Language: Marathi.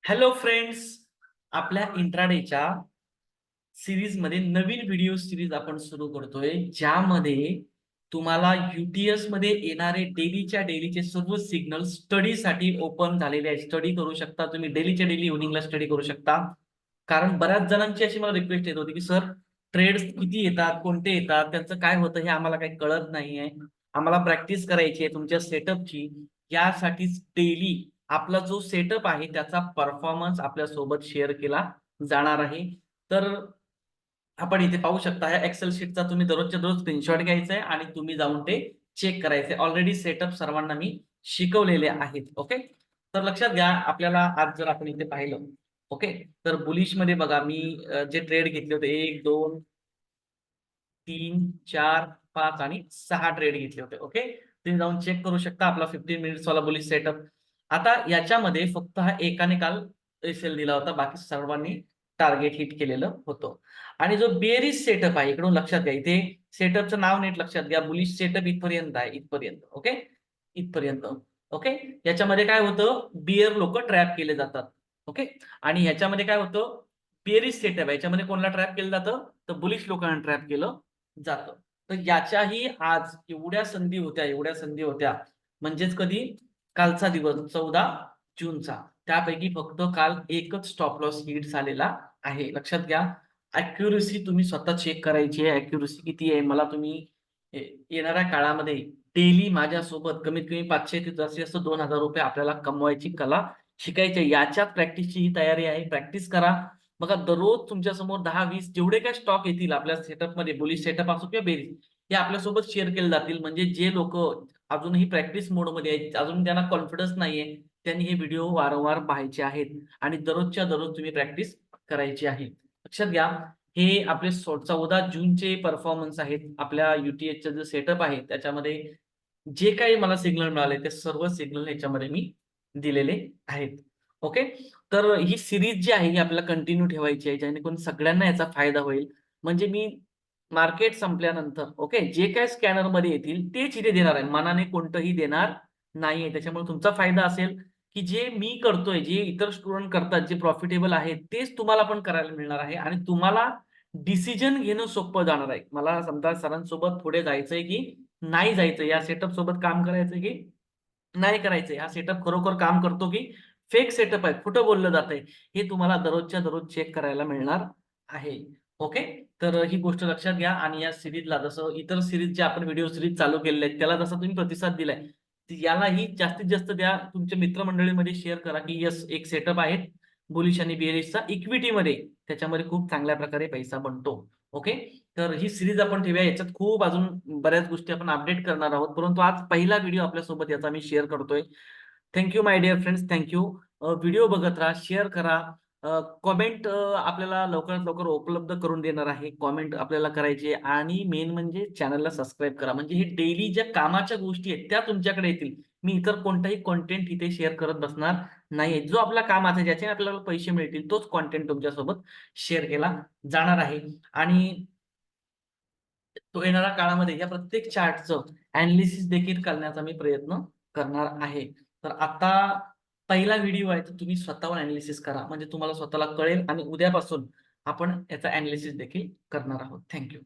हॅलो फ्रेंड्स, आपल्या इंट्राडेच्या सिरीज मध्ये नवीन व्हिडिओ सिरीज आपण सुरू करतोय, ज्यामध्ये तुम्हाला युटीएस मध्ये येणारे डेलीचे सर्व सिग्नल स्टडीसाठी ओपन झालेले आहे. स्टडी करू शकता तुम्ही, डेलीच्या डेली इव्हनिंगला स्टडी करू शकता. कारण बऱ्याच जणांची अशी मला रिक्वेस्ट येत होती की सर, ट्रेड्स किती येतात, कोणते येतात, त्यांचं काय होतं हे आम्हाला काही कळत नाहीये. आम्हाला प्रॅक्टिस करायची आहे तुमच्या सेटअपची. यासाठीच डेली आपला जो सेटअप आहे त्याचा परफॉर्मन्स आपल्या सोबत शेअर केला जाणार आहे. तर आपण इथे पाहू शकता, ह्या एक्सेल शीटचा तुम्ही दररोजच्या दररोज स्क्रीनशॉट घ्यायचा आहे आणि तुम्ही जाऊन ते चेक करायचे. ऑलरेडी सेटअप सर्वांना मी शिकवलेले आहेत. ओके, तर लक्षात घ्या, आपल्याला आज जर आपण इथे पाहिलं, ओके, तर बुलिश मध्ये बघा मी जे ट्रेड घेतले होते 1 2 3 4 5 आणि 6 ट्रेड घेतले होते. ओके, तुम्ही जाऊन चेक करू शकता आपला 15 मिनिट्स वाला बुलिश सेटअप. आता याच्यामध्ये फक्त हा एकाने काल एसएल दिला होता, बाकी सर्वांनी टार्गेट हिट केलेलं होतं. आणि जो बेरिश सेटअप आहे, इकडून लक्षात घ्या, इथे सेटअपचं नाव नीट लक्षात घ्या. बुलिश सेटअप इथपर्यंत आहे, इथपर्यंत. ओके, इथपर्यंत. ओके, याच्यामध्ये काय होतं, बियर लोक ट्रॅप केले जातात. ओके, आणि ह्याच्यामध्ये काय होतं, बेरिश सेटअप आहे, याच्यामध्ये कोणाला ट्रॅप केलं जातं, तर बुलिश लोकांना ट्रॅप केलं जातं. तर याच्याही आज एवढ्या संधी होत्या, म्हणजेच कधी, कालचा दिवस 14 जूनचा. त्यापैकी फक्त काल एकच स्टॉप लॉस हिट झालेला आहे. लक्षात घ्या, अॅक्युरसी तुम्ही स्वतः चेक करायची आहे. अॅक्युरसी किती आहे मला तुम्ही येणाऱ्या काळामध्ये डेली माझ्यासोबत कमीत कमी 500 ते जास्तीत जास्त ₹2000 आपल्याला कमवायची कला शिकायची आहे. याच्यात प्रॅक्टिसची ही तयारी आहे. प्रॅक्टिस करा. बघा, दररोज तुमच्या समोर 10-20 जेवढे काही स्टॉक येतील आपल्या सेटअपमध्ये, बुलिश सेटअप असो किंवा बेरीज, हे आपल्यासोबत शेअर केले जातील. म्हणजे जे लोक अजूनही प्रॅक्टिस मोडमध्ये आहेत, अजून त्यांना कॉन्फिडन्स नाहीये, त्यांनी हे व्हिडिओ वारंवार पाहायचे आहेत आणि दररोजच्या दररोज तुम्ही प्रॅक्टिस करायची आहे. लक्षात घ्या, हे आपले 14 जूनचे परफॉर्मन्स आहेत. आपल्या युटीएचचं जे सेटअप आहे त्याच्यामध्ये जे काही मला सिग्नल मिळाले ते सर्व सिग्नल याच्यामध्ये मी दिलेले आहेत. ओके, तर ही सीरीज जी आहे ही आपल्याला कंटिन्यू ठेवायची आहे, जेणेकरून सगळ्यांना याचा फायदा होईल. म्हणजे मी मार्केट संपल्यानंतर, ओके, जे काही स्कॅनरमध्ये येतील तेच इथे देणार आहे. मनाने कोणतंही देणार नाहीये. त्याच्यामुळे तुमचा फायदा असेल, की जे मी करतोय, जे इतर स्टुडंट करतात, जे प्रॉफिटेबल आहे, तेच तुम्हाला पण करायला मिळणार आहे आणि तुम्हाला डिसिजन घेणं सोपं जाणार आहे. मला समजा सरांसोबत पुढे जायचंय की नाही जायचं, या सेटअप सोबत काम करायचंय की नाही करायचंय, हा सेटअप खरोखर काम करतो की फेक सेटअप आहे, खोटं बोललं जातंय, हे तुम्हाला दररोजच्या दररोज चेक करायला मिळणार आहे. ओके, तर ही गोष्ट लक्षात घ्या. आणि या सीरीजला, जसं इतर सीरीज जे आपण व्हिडिओ सीरीज चालू केलेले आहेत, त्याला जसा तुम्ही प्रतिसाद दिलाय, यालाही जास्तीत जास्त द्या. तुमच्या मित्रमंडळीमध्ये शेअर करा की येस, एक सेटअप आहे बुलिश आणि बेअरिशचा इक्विटीमध्ये, त्याच्यामध्ये खूप चांगल्या प्रकारे पैसा बनतो. ओके, तर ही सीरीज आपण ठेवूया. याच्यात खूप अजून बऱ्याच गोष्टी आपण अपडेट करणार आहोत, परंतु आज पहिला व्हिडिओ आपल्यासोबत याचा मी शेअर करतोय. Thank you my dear friends, thank you. Video बघत राहा, शेअर करा. कॉमेंट आपल्याला लवकरात लवकर उपलब्ध करून देणार आहे. कॉमेंट आपल्याला करायची आहे आणि मेन म्हणजे चॅनलला सबस्क्राईब करा. म्हणजे हे डेली ज्या कामाच्या गोष्टी आहेत त्या तुमच्याकडे येतील. मी इतर कोणताही कंटेंट इथे शेअर करत बसणार नाहीये. जो आपला कामाचा आहे, ज्याचे आपल्याला पैसे मिळतील, तोच कंटेंट तुमच्यासोबत शेअर केला जाणार आहे. आणि तो येणाऱ्या काळामध्ये या प्रत्येक चार्टचं अॅनालिसिस देखील करण्याचा मी प्रयत्न करणार आहे. तर आता पहिला व्हिडिओ आहे, तर तुम्ही स्वतःहून अॅनालिसिस करा. म्हणजे तुम्हाला स्वतःला कळेल आणि उद्यापासून आपण याचा अॅनालिसिस देखील करणार आहोत. Thank you.